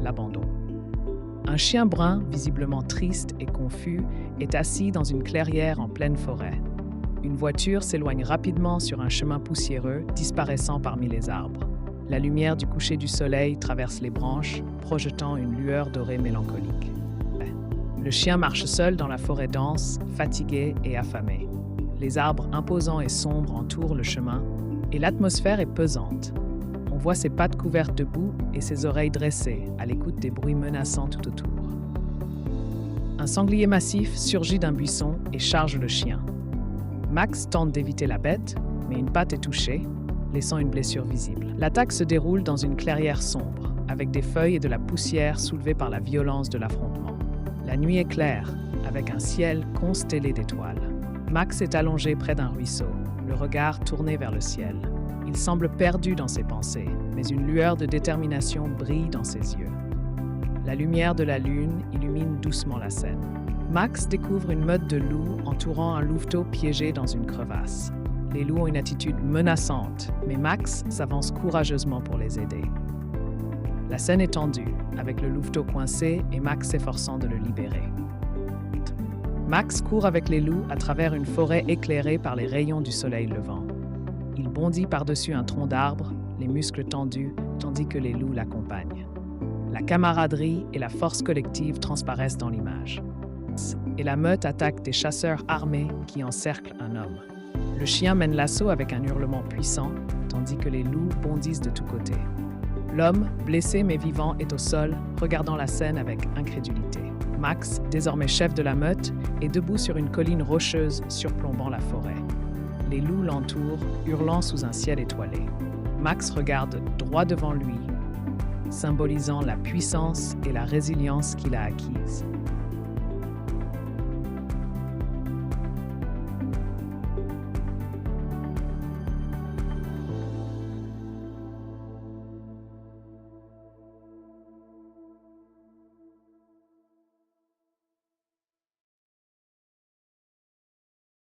l'abandon. Un chien brun, visiblement triste et confus, est assis dans une clairière en pleine forêt. Une voiture s'éloigne rapidement sur un chemin poussiéreux, disparaissant parmi les arbres. La lumière du coucher du soleil traverse les branches, projetant une lueur dorée mélancolique. Le chien marche seul dans la forêt dense, fatigué et affamé. Les arbres imposants et sombres entourent le chemin, et l'atmosphère est pesante. On voit ses pattes couvertes de boue et ses oreilles dressées, à l'écoute des bruits menaçants tout autour. Un sanglier massif surgit d'un buisson et charge le chien. Max tente d'éviter la bête, mais une patte est touchée, laissant une blessure visible. L'attaque se déroule dans une clairière sombre, avec des feuilles et de la poussière soulevées par la violence de l'affrontement. La nuit est claire, avec un ciel constellé d'étoiles. Max est allongé près d'un ruisseau, le regard tourné vers le ciel. Il semble perdu dans ses pensées, mais une lueur de détermination brille dans ses yeux. La lumière de la lune illumine doucement la scène. Max découvre une meute de loups entourant un louveteau piégé dans une crevasse. Les loups ont une attitude menaçante, mais Max s'avance courageusement pour les aider. La scène est tendue, avec le louveteau coincé et Max s'efforçant de le libérer. Max court avec les loups à travers une forêt éclairée par les rayons du soleil levant. Il bondit par-dessus un tronc d'arbre, les muscles tendus, tandis que les loups l'accompagnent. La camaraderie et la force collective transparaissent dans l'image. Et la meute attaque des chasseurs armés qui encerclent un homme. Le chien mène l'assaut avec un hurlement puissant, tandis que les loups bondissent de tous côtés. L'homme, blessé mais vivant, est au sol, regardant la scène avec incrédulité. Max, désormais chef de la meute, est debout sur une colline rocheuse surplombant la forêt. Les loups l'entourent, hurlant sous un ciel étoilé. Max regarde droit devant lui, symbolisant la puissance et la résilience qu'il a acquises.